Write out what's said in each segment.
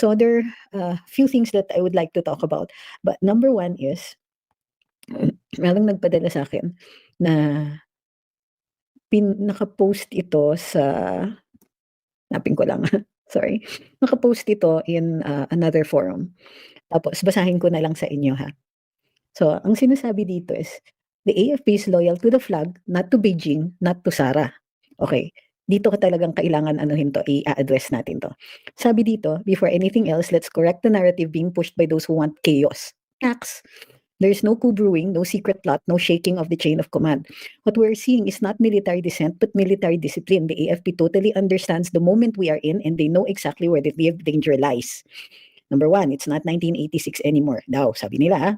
So there are a few things that I would like to talk about. But number one is, merong nagpadala sa akin na naka-post ito sa, hanapin ko lang, sorry. Naka-post ito in another forum. Tapos basahin ko na lang sa inyo ha. So, ang sinasabi dito is, the AFP is loyal to the flag, not to Beijing, not to Sara. Okay. Dito ka talagang kailangan anuhin to, i-address natin to. Sabi dito, before anything else, let's correct the narrative being pushed by those who want chaos. Facts. There's no coup brewing, no secret plot, no shaking of the chain of command. What we're seeing is not military dissent, but military discipline. The AFP totally understands the moment we are in, and they know exactly where the danger lies. Number one, it's not 1986 anymore. Daw, sabi nila ha.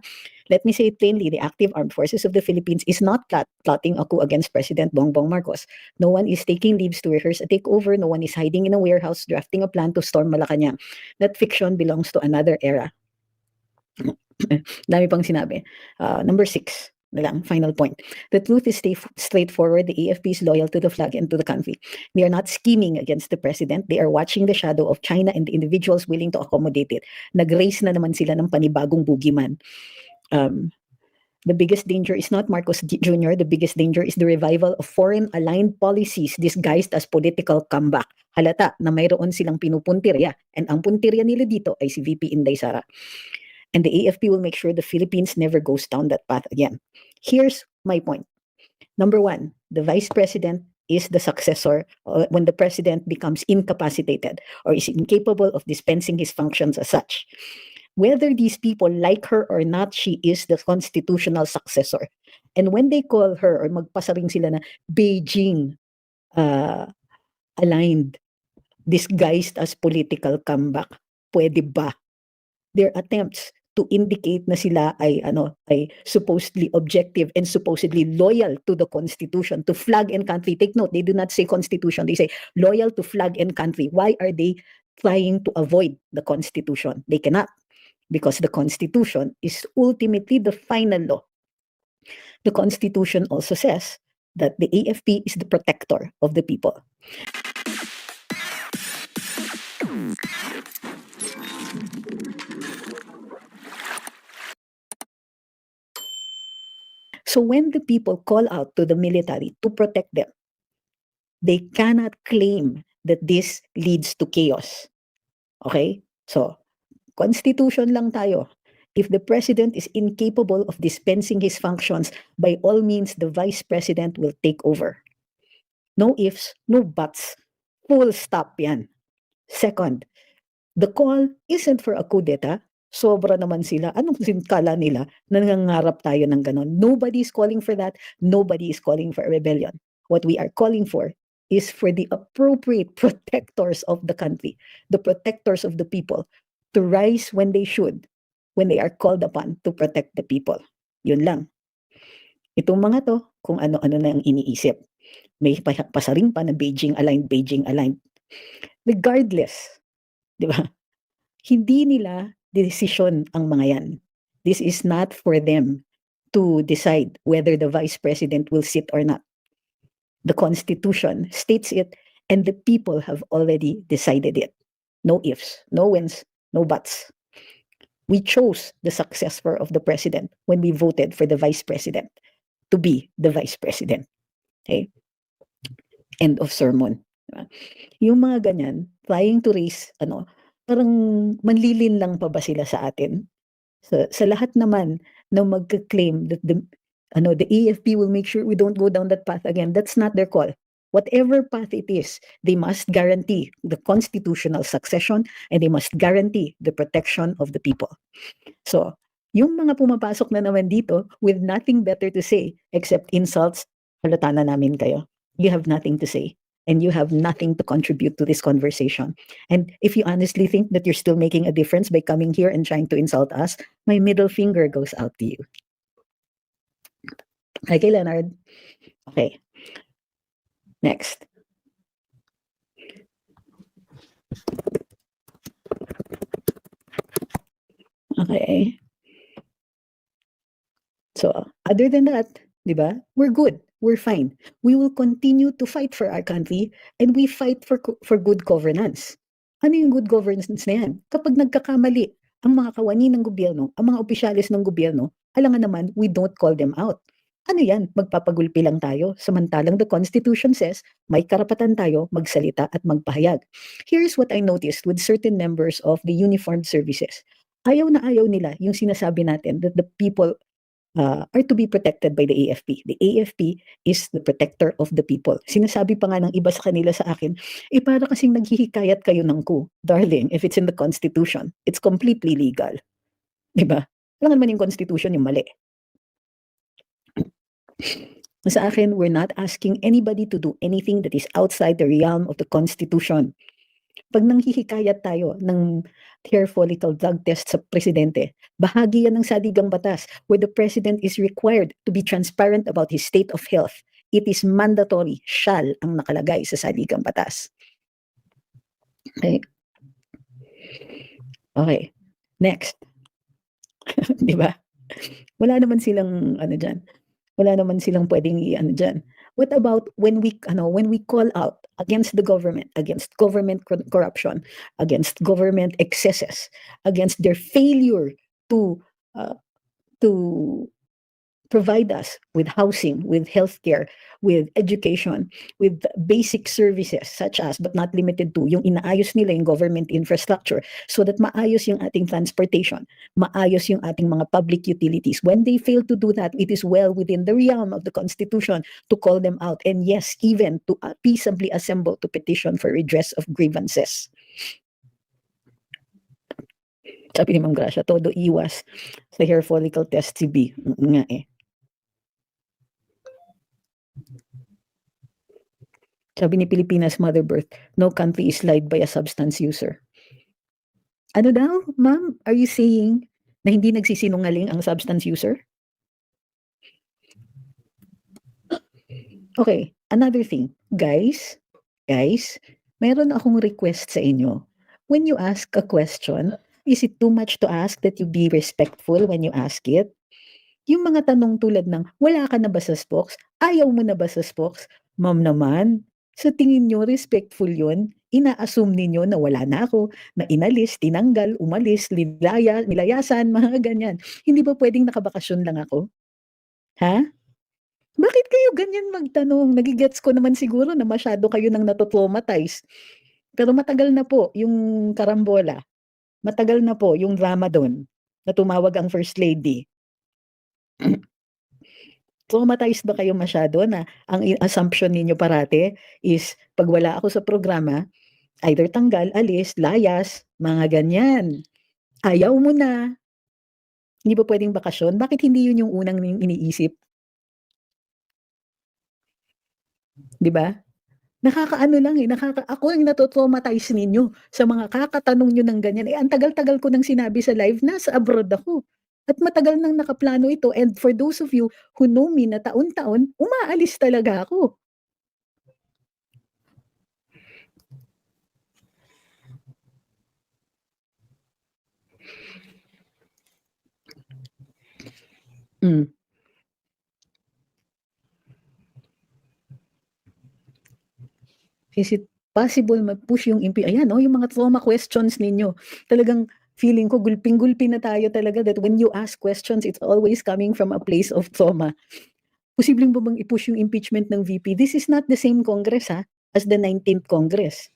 Let me say it plainly, the active armed forces of the Philippines is not plotting a coup against President Bongbong Marcos. No one is taking leaves to rehearse a takeover. No one is hiding in a warehouse drafting a plan to storm Malacanang. That fiction belongs to another era. Dami pang sinabi. Number 6, na lang, final point. The truth is straightforward. The AFP is loyal to the flag and to the country. They are not scheming against the president. They are watching the shadow of China and the individuals willing to accommodate it. Nag-raise na naman sila ng panibagong boogeyman. The biggest danger is not Marcos Jr. The biggest danger is the revival of foreign-aligned policies disguised as political comeback. Halata na mayroon silang pinupuntirya, and ang puntirya nila dito ay si VP Inday Sara. And the AFP will make sure the Philippines never goes down that path again. Here's my point. Number one, the vice president is the successor when the president becomes incapacitated or is incapable of dispensing his functions as such. Whether these people like her or not, she is the constitutional successor. And when they call her or magpasa rin sila na Beijing aligned, disguised as political comeback, pwede ba? Their attempts to indicate na sila ay supposedly objective and supposedly loyal to the Constitution, to flag and country. Take note, they do not say Constitution, they say loyal to flag and country. Why are they trying to avoid the Constitution? They cannot, because the Constitution is ultimately the final law. The Constitution also says that the AFP is the protector of the people. So when the people call out to the military to protect them, they cannot claim that this leads to chaos. Okay? So, Constitution lang tayo. If the president is incapable of dispensing his functions, by all means, the vice president will take over. No ifs, no buts. Full stop yan. Second, the call isn't for a coup d'etat. Sobra naman sila. Anong kala nila? Nangangarap tayo ng ganon. Nobody is calling for that. Nobody is calling for a rebellion. What we are calling for is for the appropriate protectors of the country, the protectors of the people, to rise when they should, when they are called upon to protect the people. Yun lang. Itong mga to, kung ano-ano na ang iniisip. May pasaring pa na Beijing aligned, Beijing aligned. Regardless, di ba? Hindi nila desisyon ang mga yan. This is not for them to decide whether the vice president will sit or not. The Constitution states it, and the people have already decided it. No ifs, no wins, no buts. We chose the successor of the president when we voted for the vice president to be the vice president. Okay? End of sermon. Diba? Yung mga ganyan, trying to raise, parang manlilin lang pa ba sila sa atin? Sa lahat naman na magka-claim that the AFP will make sure we don't go down that path again, that's not their call. Whatever path it is, they must guarantee the constitutional succession and they must guarantee the protection of the people. So, yung mga pumapasok na naman dito with nothing better to say except insults, halata na namin kayo. You have nothing to say and you have nothing to contribute to this conversation. And if you honestly think that you're still making a difference by coming here and trying to insult us, my middle finger goes out to you. Okay, Leonard? Okay. Next. Okay. So, other than that, diba? We're good. We're fine. We will continue to fight for our country and we fight for good governance. Ano yung good governance na yan? Kapag nagkakamali ang mga kawani ng gobyerno, ang mga opisyalis ng gobyerno, alangan naman, we don't call them out. Ano yan? Magpapagulpi lang tayo. Samantalang the Constitution says, may karapatan tayo magsalita at magpahayag. Here's what I noticed with certain members of the uniformed services. Ayaw na ayaw nila yung sinasabi natin that the people are to be protected by the AFP. The AFP is the protector of the people. Sinasabi pa nga ng iba sa kanila sa akin, para kasing naghihikayat kayo ng coup. Darling, if it's in the Constitution, it's completely legal. Diba? Alam naman yung Constitution yung mali. Sa akin, we're not asking anybody to do anything that is outside the realm of the Constitution. Pag nanghihikayat tayo ng hair follicle drug test sa presidente, bahagi yan ng saligang batas where the president is required to be transparent about his state of health. It is mandatory, shall ang nakalagay sa saligang batas. Okay. Okay. Next. Di ba? Wala naman silang dyan. Wala naman silang pwedeng dyan. What about when we call out against the government, against government corruption, against government excesses, against their failure to provide us with housing, with healthcare, with education, with basic services such as, but not limited to, yung inaayos nila yung government infrastructure so that maayos yung ating transportation, maayos yung ating mga public utilities. When they fail to do that, it is well within the realm of the Constitution to call them out, and yes, even to peaceably assemble to petition for redress of grievances. Sabi ni Ma'am Gracia, todo iwas sa hair follicle test si B. Nga eh. Sabi ni Pilipinas Mother Birth, no country is led by a substance user. Ano daw, ma'am? Are you saying na hindi nagsisinungaling ang substance user? Okay, another thing. Guys, meron akong request sa inyo. When you ask a question, is it too much to ask that you be respectful when you ask it? Yung mga tanong tulad ng, wala ka na ba sa spokes? Ayaw mo na ba sa spokes? Ma'am naman, sa tingin nyo, respectful yun? Ina-assume ninyo na wala na ako, na inalis, tinanggal, umalis, nilayasan, mga ganyan. Hindi ba pwedeng nakabakasyon lang ako? Ha? Bakit kayo ganyan magtanong? Nagigets ko naman siguro na masyado kayo nang natotraumatize. Pero matagal na po yung karambola. Matagal na po yung drama doon na tumawag ang First Lady. Traumatized ba kayo masyado na ang assumption ninyo parate is pag wala ako sa programa, either tanggal, alis, layas, mga ganyan. Ayaw mo na. Hindi ba pwedeng bakasyon? Bakit hindi yun yung unang iniisip? Di ba? Nakakaano lang eh, ako yung natotraumatize ninyo sa mga kakatanong nyo ng ganyan. Ang tagal-tagal ko nang sinabi sa live, nasa abroad ako. At matagal nang nakaplano ito. And for those of you who know me na taon-taon, umaalis talaga ako. Is it possible mag-push yung ayan yung mga trauma questions ninyo. Talagang feeling ko gulping-gulpi na tayo talaga that when you ask questions, it's always coming from a place of trauma. Posibleng ba bang i-push yung impeachment ng VP? This is not the same Congress as the 19th Congress.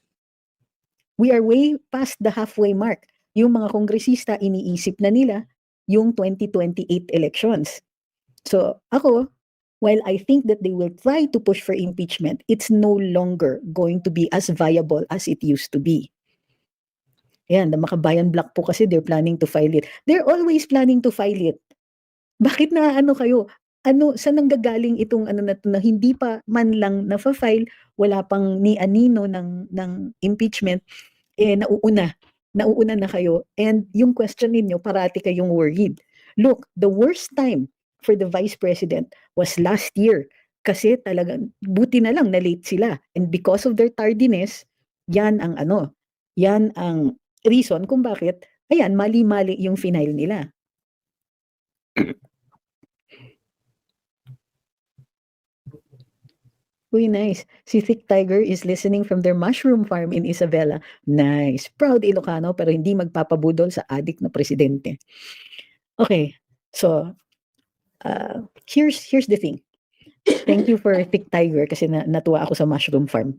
We are way past the halfway mark. Yung mga kongresista, iniisip na nila yung 2028 elections. So ako, while I think that they will try to push for impeachment, it's no longer going to be as viable as it used to be. Yan, the Makabayan Block po kasi they're planning to file it. They're always planning to file it. Bakit na kayo? Saan nanggagaling itong na to na hindi pa man lang na-file, wala pang ni anino ng impeachment, nauuna na kayo. And yung question ninyo, parati kayong worried. Look, the worst time for the Vice President was last year. Kasi talagang, buti na lang na late sila. And because of their tardiness, yan ang reason kung bakit, mali-mali yung final nila. Uy, nice. Si Thick Tiger is listening from their mushroom farm in Isabela. Nice. Proud Ilocano pero hindi magpapabudol sa adik na presidente. Okay. So, here's the thing. Thank you for Thick Tiger kasi natuwa ako sa mushroom farm.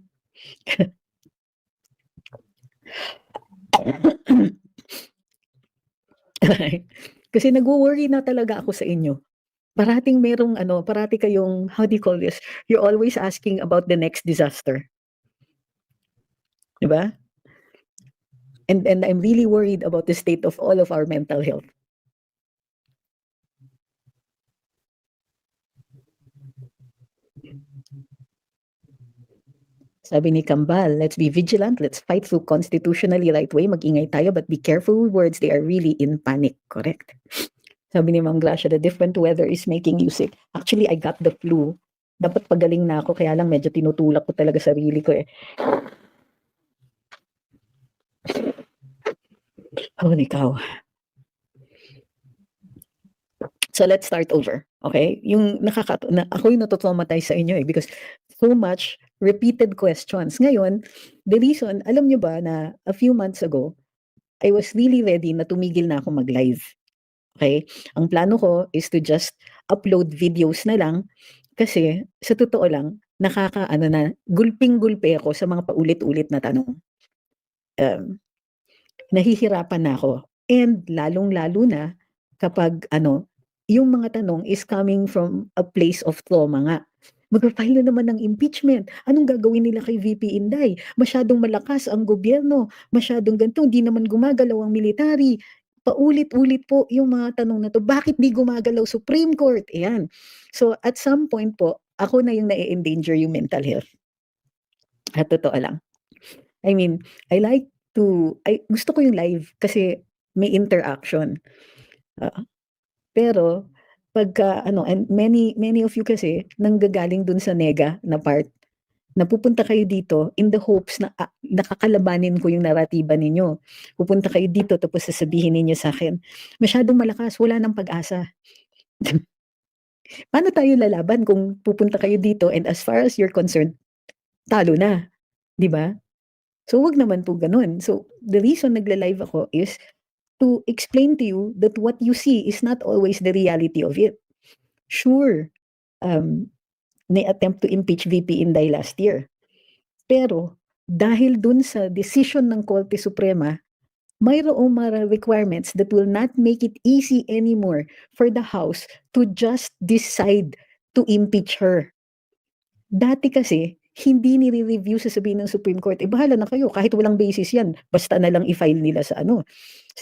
Kasi nagwo-worry na talaga ako sa inyo. Parating merong parati kayong, how do you call this? You're always asking about the next disaster. 'Di ba? And I'm really worried about the state of all of our mental health. Sabi ni Kambal, let's be vigilant, let's fight through constitutionally right way, mag-ingay tayo, but be careful with words, they are really in panic. Correct. Sabi ni Ma'am Gracia, the different weather is making you sick. Actually, I got the flu. Dapat pagaling na ako, kaya lang medyo tinutulak ko talaga sarili ko eh. Oh, ikaw. So let's start over. Okay? Yung ako yung natutraumatize sa inyo eh because so much repeated questions. Ngayon, the reason, alam nyo ba na a few months ago, I was really ready na tumigil na ako mag-live. Okay? Ang plano ko is to just upload videos na lang kasi sa totoo lang, gulping-gulpe ako sa mga paulit-ulit na tanong. Nahihirapan na ako. And lalong-lalo na kapag yung mga tanong is coming from a place of trauma nga. Mag-file na naman ng impeachment. Anong gagawin nila kay VP Inday? Masyadong malakas ang gobyerno. Masyadong ganito. Hindi naman gumagalaw ang military. Paulit-ulit po yung mga tanong na to. Bakit di gumagalaw Supreme Court? Ayan. So at some point po, ako na yung na-endanger yung mental health. At totoo lang. I mean, gusto ko yung live kasi may interaction. Pero pagka and many of you kasi nanggagaling dun sa nega na part, napupunta kayo dito in the hopes na nakakalabanin ko yung naratiba ninyo. Pupunta kayo dito tapos sasabihin ninyo sa akin, masyadong malakas, wala nang pag-asa. Paano tayo lalaban kung pupunta kayo dito and as far as you're concerned, talo na, 'di ba? So wag naman po ganun. So the reason nagla-live ako is to explain to you that what you see is not always the reality of it. Sure, ni-attempt to impeach VP Inday last year. Pero dahil dun sa decision ng Korte Suprema, mayroong mga requirements that will not make it easy anymore for the House to just decide to impeach her. Dati kasi, hindi nire-review sasabihin ng Supreme Court, bahala na kayo, kahit walang basis yan, basta na lang i-file nila sa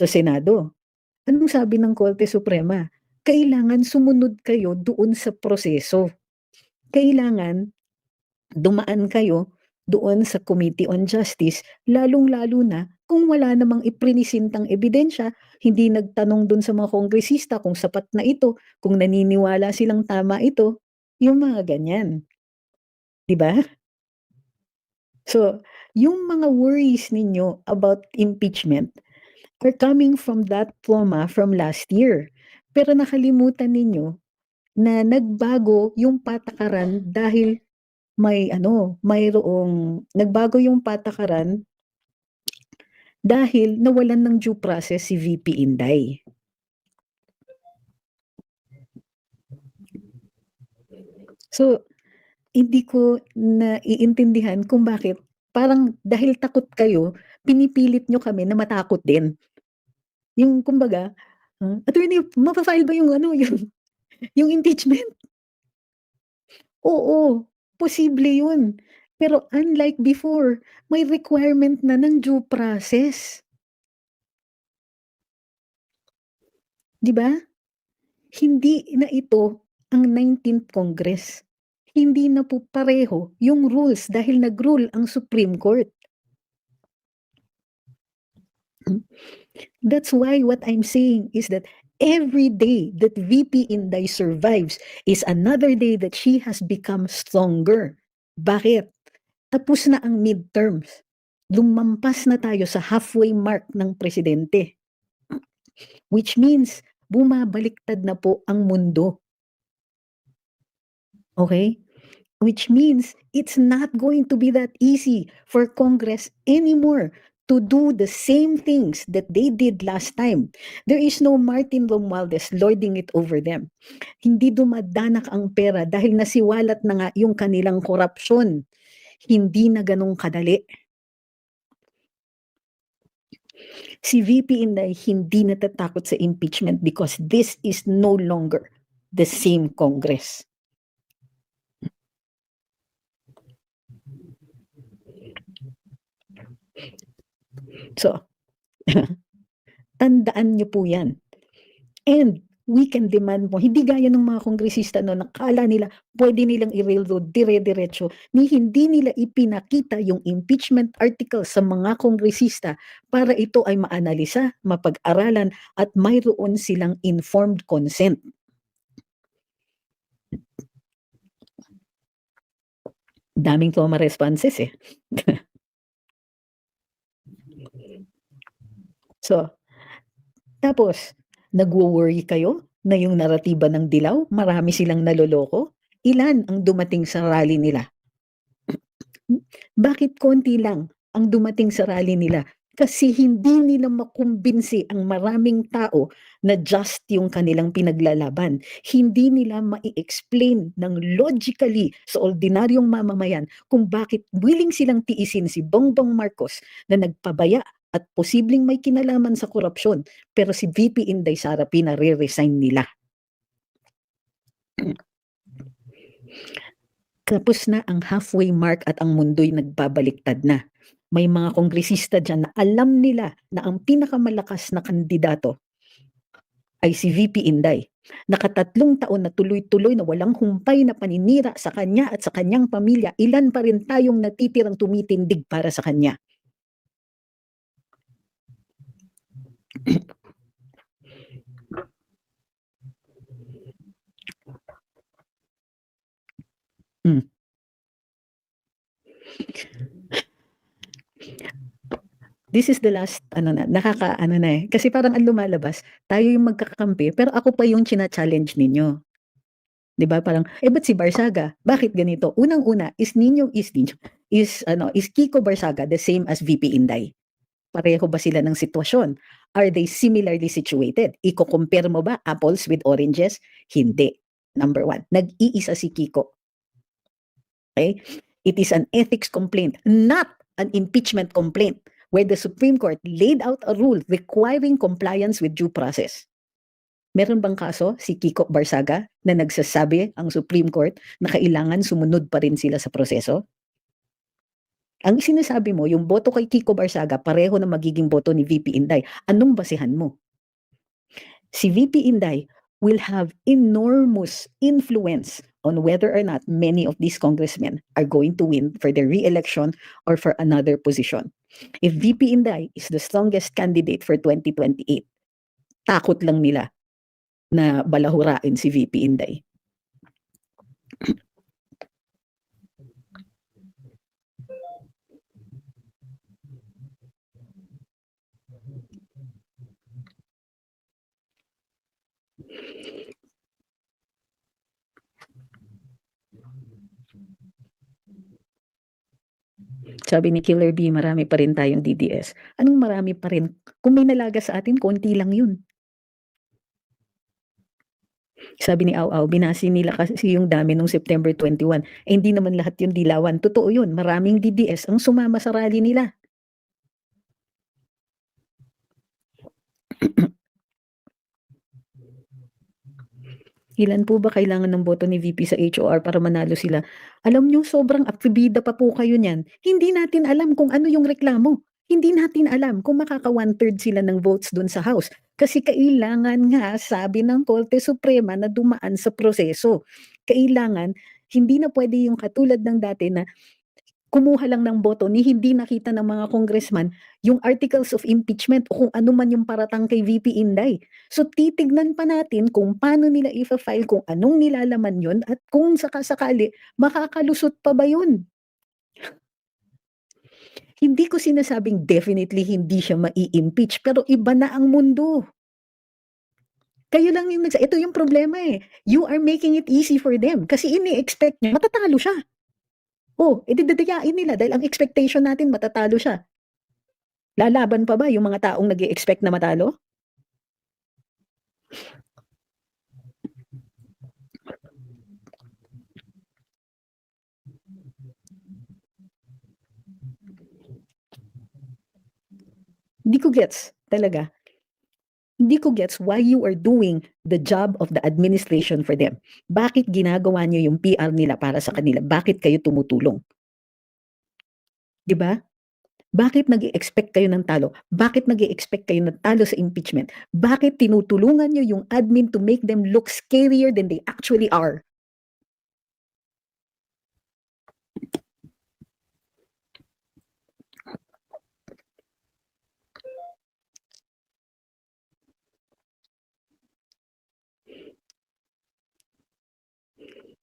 Senado. Anong sabi ng Korte Suprema? Kailangan sumunod kayo doon sa proseso. Kailangan dumaan kayo doon sa Committee on Justice, lalong-lalo na kung wala namang iprinisintang ebidensya, hindi nagtanong doon sa mga kongresista kung sapat na ito, kung naniniwala silang tama ito, yung mga ganyan. 'Di ba? So, yung mga worries ninyo about impeachment are coming from that trauma from last year. Pero nakalimutan ninyo na nagbago yung patakaran dahil nagbago yung patakaran dahil nawalan ng due process si VP Inday. So, hindi ko naiintindihan kung bakit parang dahil takot kayo, pinipilit nyo kami na matakot din. Yung kumbaga, attorney, mapa-file ba yung yung impeachment? Oo, posible yun. Pero unlike before, may requirement na ng due process. 'Di ba? Hindi na ito ang 19th Congress. Hindi na po pareho yung rules dahil nag-rule ang Supreme Court. That's why what I'm saying is that every day that VP Inday survives is another day that she has become stronger. Bakit? Tapos na ang midterms. Lumampas na tayo sa halfway mark ng presidente. Which means, bumabaliktad na po ang mundo. Okay? which means it's not going to be that easy for Congress anymore to do the same things that they did last time. There is no Martin Romualdez lording it over them. Hindi dumadanak ang pera dahil nasiwalat na nga yung kanilang korupsyon. Hindi na ganun kadali. Si VP Inday hindi natatakot sa impeachment because this is no longer the same Congress. So, tandaan niyo po yan. And we can demand mo, hindi gaya ng mga kongresista no, nakala nila pwede nilang i-railroad dire-diretso, ni hindi nila ipinakita yung impeachment article sa mga kongresista para ito ay maanalisa, mapag-aralan at mayroon silang informed consent. Daming trauma responses eh. So, tapos, nagwo-worry kayo na yung naratiba ng Dilaw, marami silang naloloko? Ilan ang dumating sa rally nila? Bakit konti lang ang dumating sa rally nila? Kasi hindi nila makumbinsi ang maraming tao na just yung kanilang pinaglalaban. Hindi nila mai-explain ng logically sa ordinaryong mamamayan kung bakit willing silang tiisin si Bongbong Marcos na nagpabaya at posibleng may kinalaman sa korupsyon, pero si VP Inday Sara pinare-resign nila. Tapos na ang halfway mark at ang mundo'y nagbabaliktad na. May mga kongresista dyan na alam nila na ang pinakamalakas na kandidato ay si VP Inday. Nakatatlong taon na tuloy-tuloy na walang humpay na paninira sa kanya at sa kanyang pamilya, ilan pa rin tayong natitirang tumitindig para sa kanya. This is the last, nakakaano na eh. Kasi parang ang lumalabas, tayo yung magkakampi, pero ako pa yung china-challenge ninyo. 'Di ba parang, ba't si Barsaga? Bakit ganito? Unang-una, is Kiko Barsaga the same as VP Inday? Pareho ba sila ng sitwasyon? Are they similarly situated? Iko-compare mo ba apples with oranges? Hindi. Number one, nag-iisa si Kiko. Okay? It is an ethics complaint, not an impeachment complaint, where the Supreme Court laid out a rule requiring compliance with due process. Meron bang kaso si Kiko Barsaga na nagsasabi ang Supreme Court na kailangan sumunod pa rin sila sa proseso? Ang sinasabi mo, yung boto kay Kiko Barsaga, pareho na magiging boto ni VP Inday. Anong basehan mo? Si VP Inday will have enormous influence on whether or not many of these congressmen are going to win for their re-election or for another position. If VP Inday is the strongest candidate for 2028, takot lang nila na balahurain si VP Inday. Sabi ni Killer B, marami pa rin tayong DDS. Anong marami pa rin? Kung may nalaga sa atin, konti lang yun. Sabi ni Au, binasi nila kasi yung dami nung September 21. Hindi naman lahat yung dilawan. Totoo yun, maraming DDS ang sumama sa rally nila. Ilan po ba kailangan ng boto ni VP sa HOR para manalo sila? Alam nyo, sobrang aktibida pa po kayo niyan. Hindi natin alam kung ano yung reklamo. Hindi natin alam kung makaka 1/3 sila ng votes dun sa House. Kasi kailangan nga, sabi ng Korte Suprema, na dumaan sa proseso. Kailangan, hindi na pwede yung katulad ng dati na kumuha lang ng boto ni hindi nakita ng mga congressman yung articles of impeachment o kung ano man yung paratang kay VP Inday. So titignan pa natin kung paano nila i-file, kung anong nilalaman yun at kung sakasakali makakalusot pa ba yun. Hindi ko sinasabing definitely hindi siya mai-impeach pero iba na ang mundo. Kayo lang yung ito yung problema eh. You are making it easy for them kasi ini-expect nyo matatalo siya. Oh, dadayain nila dahil ang expectation natin matatalo siya. Lalaban pa ba yung mga taong nag-e-expect na matalo? Hindi ko gets talaga. Hindi ko gets why you are doing the job of the administration for them. Bakit ginagawa niyo yung PR nila para sa kanila? Bakit kayo tumutulong? 'Di ba? Bakit nag-e-expect kayo ng talo? Bakit nag-e-expect kayo ng talo sa impeachment? Bakit tinutulungan niyo yung admin to make them look scarier than they actually are?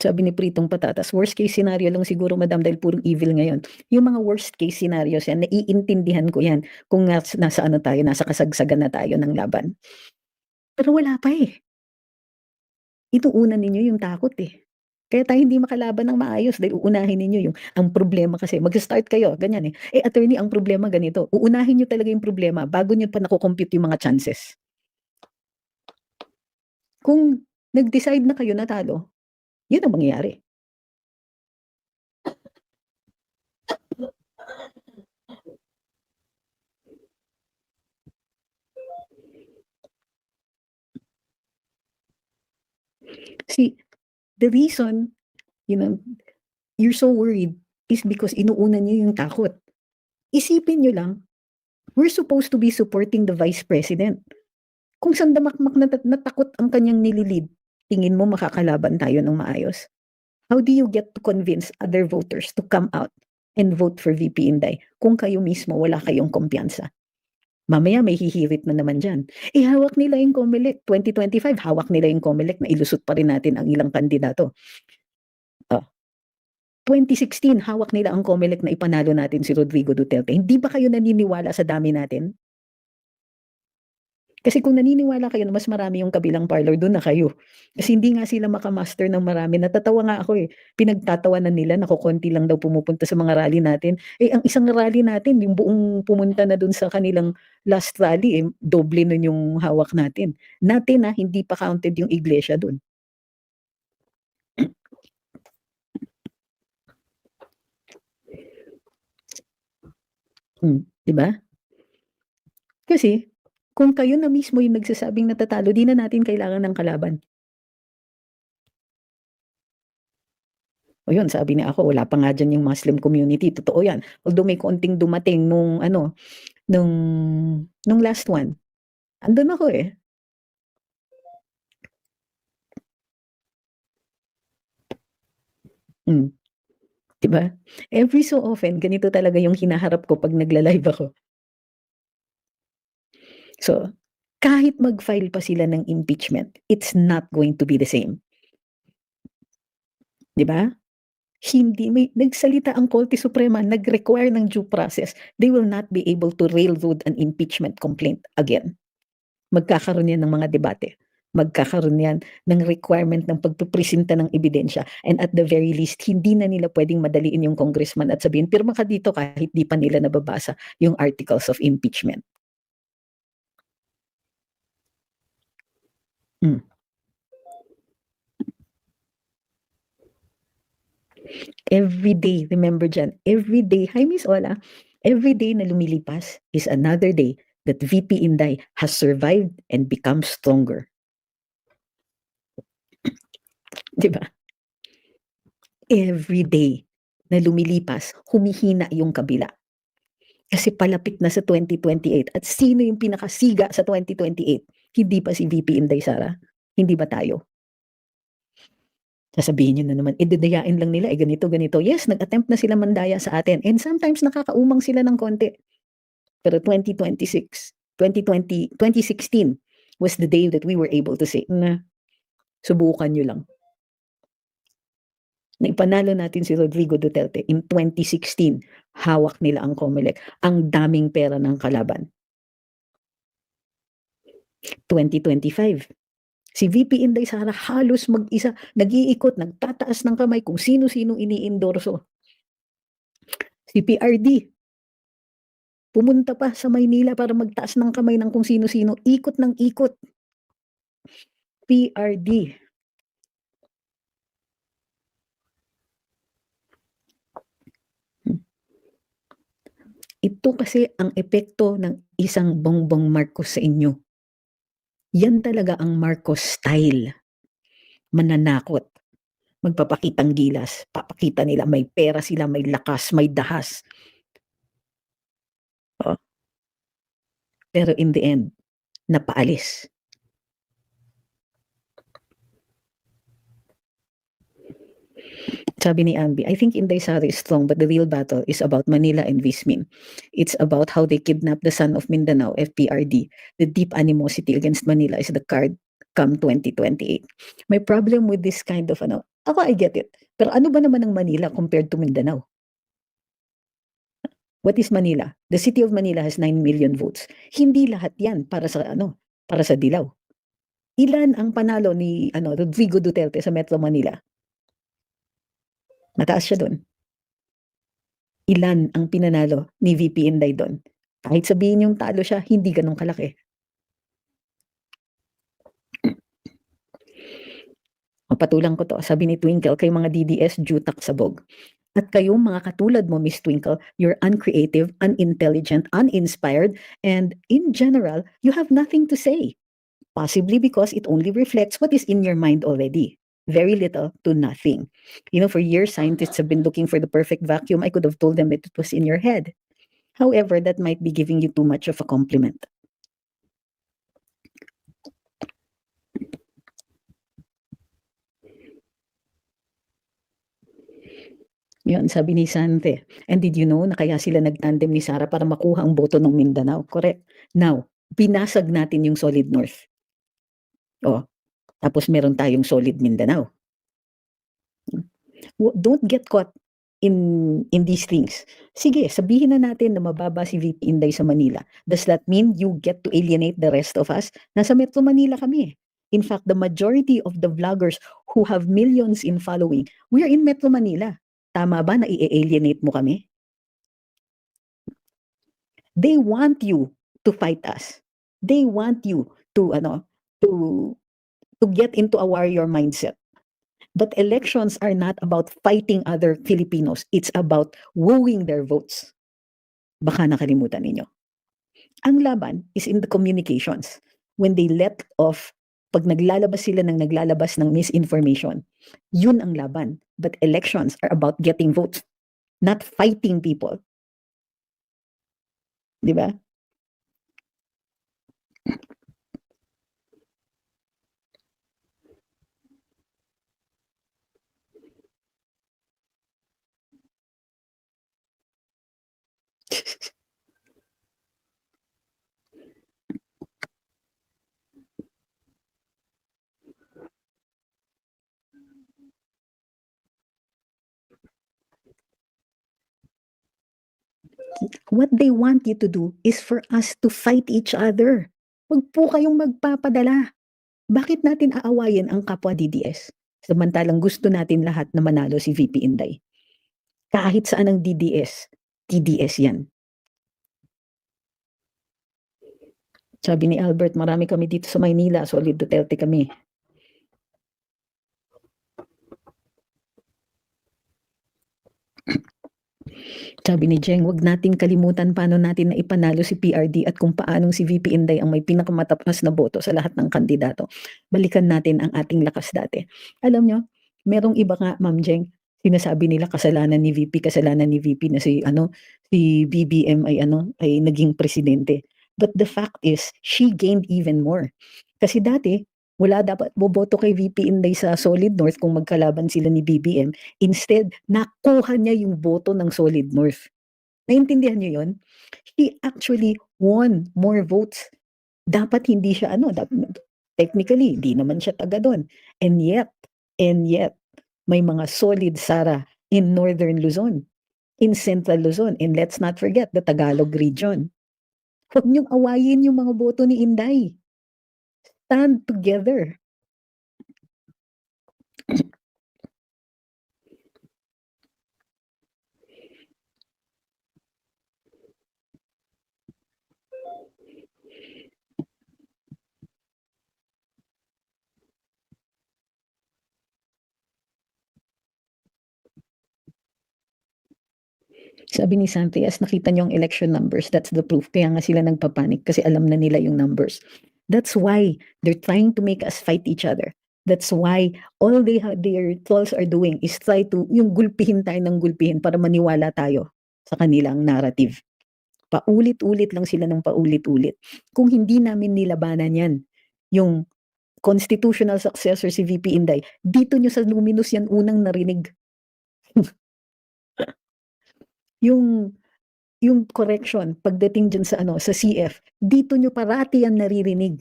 Sabi ni Pritong Patatas, worst case scenario lang siguro madam dahil purong evil ngayon. Yung mga worst case scenarios yan, naiintindihan ko yan kung nasa ano tayo, nasa kasagsagan na tayo ng laban. Pero wala pa eh. Inuuna ninyo yung takot eh. Kaya tayo hindi makalaban ng maayos dahil uunahin ninyo yung ang problema kasi mag-start kayo, ganyan eh. Eh attorney, ang problema ganito. Uunahin nyo talaga yung problema bago nyo pa nakukompute yung mga chances. Kung nag-decide na kayo na talo, yun ang mangyayari. See, the reason, you know, you're so worried is because inuuna niyo yung takot. Isipin niyo lang, we're supposed to be supporting the Vice President. Kung sandamakmak na takot ang kanyang nililid, tingin mo makakalaban tayo ng maayos? How do you get to convince other voters to come out and vote for VP Inday kung kayo mismo wala kayong kumpiyansa? Mamaya may hihirit na naman dyan. Eh hawak nila yung COMELEC. 2025, hawak nila yung COMELEC na ilusot pa rin natin ang ilang kandidato. 2016, hawak nila ang COMELEC na ipanalo natin si Rodrigo Duterte. Hindi ba kayo naniniwala sa dami natin? Kasi kung naniniwala kayo na mas marami yung kabilang parlor, doon na kayo. Kasi hindi nga sila makamaster ng marami. Natatawa nga ako eh. Pinagtatawanan nila na kukunti lang daw pumupunta sa mga rally natin. Eh ang isang rally natin, yung buong pumunta na doon sa kanilang last rally, eh, doble nun yung hawak natin. Natin na hindi pa counted yung iglesia doon. Di ba? Kasi kung kayo na mismo yung nagsasabing natatalo, di na natin kailangan ng kalaban. O yun, sabi niya ako, wala pa nga dyan yung Muslim community. Totoo yan. Although may konting dumating nung last one. Andun ako eh. Diba? Every so often, ganito talaga yung hinaharap ko pag nagla-live ako. So, kahit mag-file pa sila ng impeachment, it's not going to be the same. Diba? Hindi, nagsalita ang Korte Suprema, nag-require ng due process. They will not be able to railroad an impeachment complaint again. Magkakaroon yan ng mga debate. Magkakaroon yan ng requirement ng pagpipresenta ng ebidensya. And at the very least, hindi na nila pwedeng madaliin yung congressman at sabihin, pirma ka dito kahit di pa nila nababasa yung articles of impeachment. Every day, remember dyan, every day, hi Miss Ola, every day na lumilipas is another day that VP Inday has survived and become stronger. Diba? Every day na lumilipas, humihina yung kabila. Kasi palapit na sa 2028. At sino yung pinakasiga sa 2028? Hindi pa si VP Inday Sara? Hindi ba tayo? Sasabihin nyo na naman, dadayain lang nila, ganito, ganito. Yes, nag-attempt na sila mandaya sa atin. And sometimes nakakaumang sila ng konti. Pero 2026, 2020, 2016 was the day that we were able to say, na subukan nyo lang. Naipanalo natin si Rodrigo Duterte in 2016. Hawak nila ang COMELEC. Ang daming pera ng kalaban. 2025, Si VP Inday Sara halos mag-isa, nag-iikot, nagtataas ng kamay kung sino-sino ini-endorso. Si PRD, pumunta pa sa Maynila para magtaas ng kamay ng kung sino-sino, ikot ng ikot. PRD. Ito kasi ang epekto ng isang Bongbong Marcos sa inyo. Yan talaga ang Marcos style. Mananakot. Magpapakitang gilas. Papakita nila may pera sila, may lakas, may dahas. Oh. Pero in the end, napaalis. Sabi ni Ambi, I think Inday Sara is strong, but the real battle is about Manila and Vismin. It's about how they kidnap the son of Mindanao, FPRD. The deep animosity against Manila is the card come 2028. My problem with this kind of ako I get it. Pero ano ba naman ang Manila compared to Mindanao? What is Manila? The city of Manila has 9 million votes. Hindi lahat yan para sa para sa Dilaw. Ilan ang panalo ni Rodrigo Duterte sa Metro Manila? Mataas siya doon. Ilan ang pinanalo ni VP Inday doon? Kahit sabihin yung talo siya, hindi ganun kalaki. Patulang ko to, sabi ni Twinkle, kay mga DDS, jutak sabog. At kayong mga katulad mo, Miss Twinkle, you're uncreative, unintelligent, uninspired, and in general, you have nothing to say. Possibly because it only reflects what is in your mind already. Very little to nothing. For years, scientists have been looking for the perfect vacuum. I could have told them it was in your head. However, that might be giving you too much of a compliment. Yun, sabi ni Sante. And did you know na kaya sila nagtandem ni Sara para makuha ang boto ng Mindanao? Correct. Now, binasag natin yung Solid North. Tapos meron tayong Solid Mindanao. Don't get caught in these things. Sige, sabihin na natin na mababa si VP Inday sa Manila. Does that mean you get to alienate the rest of us? Nasa Metro Manila kami. In fact, the majority of the vloggers who have millions in following, we are in Metro Manila. Tama ba na i-alienate mo kami? They want you to fight us. They want you to get into a warrior mindset. But elections are not about fighting other Filipinos. It's about wooing their votes. Baka nakalimutan ninyo. Ang laban is in the communications. When they let off, pag naglalabas sila ng misinformation, yun ang laban. But elections are about getting votes, not fighting people. Di ba? What they want you to do is for us to fight each other. Huwag po kayong magpapadala. Bakit natin aawayin ang kapwa DDS? Samantalang gusto natin lahat na manalo si VP Inday. Kahit saan ang DDS, TDS yan. Sabi ni Albert, marami kami dito sa Maynila, Solid Duterte kami. Sabi ni Jeng, wag nating kalimutan paano natin na ipanalo si PRD at kung paanong si VP Inday ang may pinakamataas na boto sa lahat ng kandidato. Balikan natin ang ating lakas dati. Alam nyo, merong iba nga, Ma'am Jeng, sinasabi nila kasalanan ni VP na si BBM ay naging presidente. But the fact is, she gained even more. Kasi dati, wala dapat boboto kay VP Inday sa Solid North kung magkalaban sila ni BBM. Instead, nakuha niya yung boto ng Solid North. Naintindihan niyo yun? She actually won more votes. Dapat hindi siya technically, di naman siya taga doon. And yet, may mga solid Sara in Northern Luzon, in Central Luzon, and let's not forget the Tagalog region. Huwag niyong awayin yung mga boto ni Inday. Stand together. Sabi ni Santi, as nakita niyo ang election numbers, that's the proof. Kaya nga sila nagpapanik kasi alam na nila yung numbers. That's why they're trying to make us fight each other. That's why all their trolls are doing is try to, yung gulpihin tayo ng gulpihin para maniwala tayo sa kanilang narrative. Paulit-ulit lang sila ng paulit-ulit. Kung hindi namin nilabanan yan, yung constitutional successor si VP Inday, dito nyo sa Luminous yan unang narinig. yung correction pagdating dyan sa sa CF, dito nyo parati yan naririnig.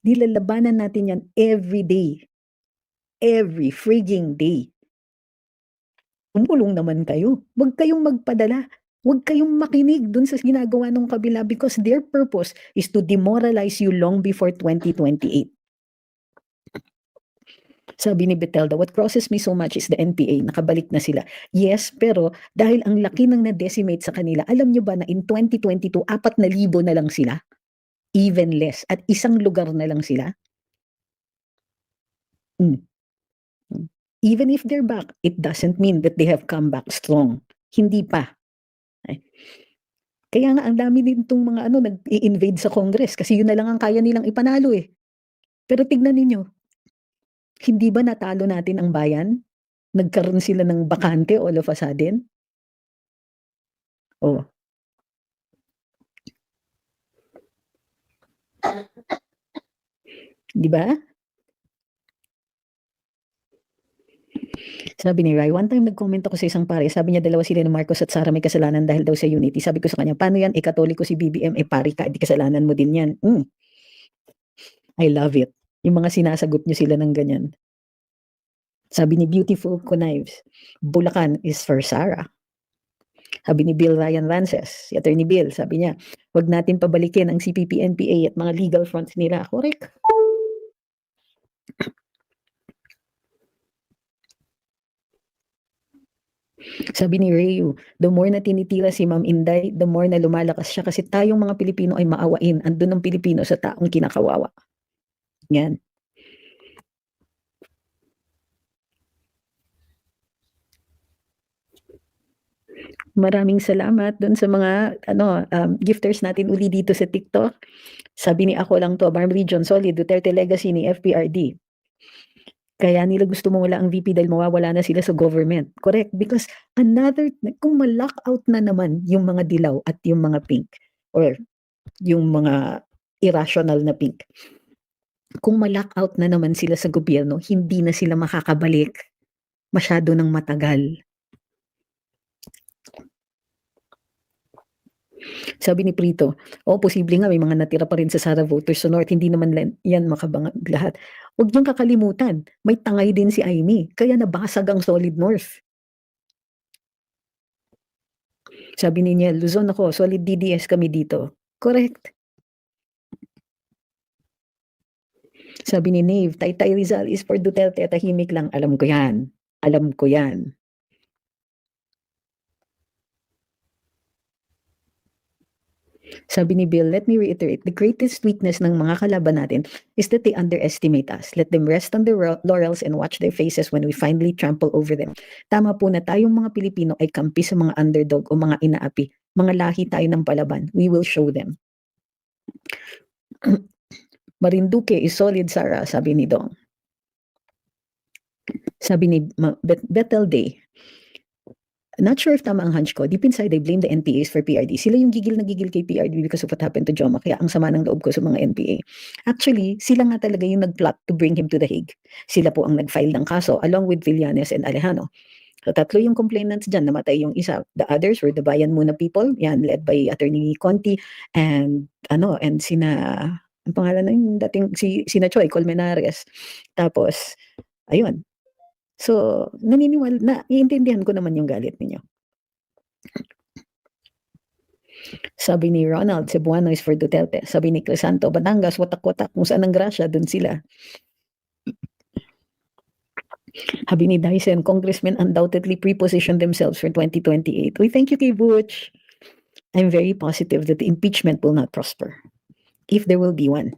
Nilalabanan natin yan every day. Every frigging day. Umulong naman kayo. Huwag kayong magpadala. Huwag kayong makinig dun sa ginagawa ng kabila because their purpose is to demoralize you long before 2028. Sabi ni Betelda, what crosses me so much is the NPA, nakabalik na sila. Yes, pero dahil ang laki ng na-decimate sa kanila, alam nyo ba na in 2022, 4,000 na lang sila? Even less. At isang lugar na lang sila? Mm. Even if they're back, it doesn't mean that they have come back strong. Hindi pa. Ay. Kaya nga ang dami din itong mga nag-i-invade sa Congress kasi yun na lang ang kaya nilang ipanalo eh. Pero tignan ninyo, hindi ba natalo natin ang bayan? Nagkaroon sila ng bakante all of a sudden? Oh. Di ba? Sabi ni Rai, one time nag-comment ako sa isang pare, sabi niya dalawa sila ni Marcos at Sara may kasalanan dahil daw sa unity. Sabi ko sa kanya, paano yan? Katoliko si BBM, pari ka, di kasalanan mo din yan. I love it. Yung mga sinasagot niyo sila ng ganyan. Sabi ni Beautiful Connives, Bulacan is for Sara. Sabi ni Bill Ryan Rances, si Attorney Bill, sabi niya, wag natin pabalikin ang CPP, NPA at mga legal fronts nila. Correct. Sabi ni Rayu, the more na tinitira si Ma'am Inday, the more na lumalakas siya kasi tayong mga Pilipino ay maawain. Andun ang Pilipino sa taong kinakawawa. Yan. Maraming salamat dun sa mga gifters natin uli dito sa TikTok. Sabi ni ako lang to, Barm Region Solid, Duterte Legacy ni FPRD. Kaya nila gusto mawala ang VP dahil mawawala na sila sa government. Correct. Because kung ma-lockout na naman yung mga dilaw at yung mga pink, or yung mga irrational na pink, kung ma-lockout na naman sila sa gobyerno, hindi na sila makakabalik masyado ng matagal. Sabi ni Prito, posible nga may mga natira pa rin sa Sara voters sa North, hindi naman yan makabangag lahat. Huwag niyong kakalimutan, may tangay din si Amy, kaya nabasag ang Solid North. Sabi ni Niel, Luzon ako, solid DDS kami dito. Correct. Sabi ni Nave, Taytay Rizal is for Duterte, tahimik lang. Alam ko yan. Alam ko yan. Sabi ni Bill, let me reiterate, the greatest weakness ng mga kalaban natin is that they underestimate us. Let them rest on their laurels and watch their faces when we finally trample over them. Tama po na tayong mga Pilipino ay kampi sa mga underdog o mga inaapi. Mga lahi tayo ng palaban. We will show them. Marinduque is solid, Sara, sabi ni Dong. Sabi ni Bethel Day, not sure if tama ang hunch ko. Deep inside, I blame the NPAs for PRD. Sila yung gigil na gigil kay PRD because of what happened to Joma. Kaya ang sama ng loob ko sa mga NPA. Actually, sila nga talaga yung nag-plot to bring him to the Hague. Sila po ang nag-file ng kaso along with Villanes and Alejano. So, tatlo yung complainants dyan. Namatay yung isa. The others were the Bayan Muna people. Yan, led by Attorney Conti and ang pangalan na yung dating sina Choi Colmenares. Tapos, ayun. So, naniniwala na, iintindihan ko naman yung galit ninyo. Sabi ni Ronald, Cebuano is for Duterte. Sabi ni Crisanto, Batangas, watak-watak, kung saan ang grasya, dun sila. Habi ni Dyson, congressmen undoubtedly pre-positioned themselves for 2028. We thank you, kay Butch. I'm very positive that the impeachment will not prosper, if there will be one.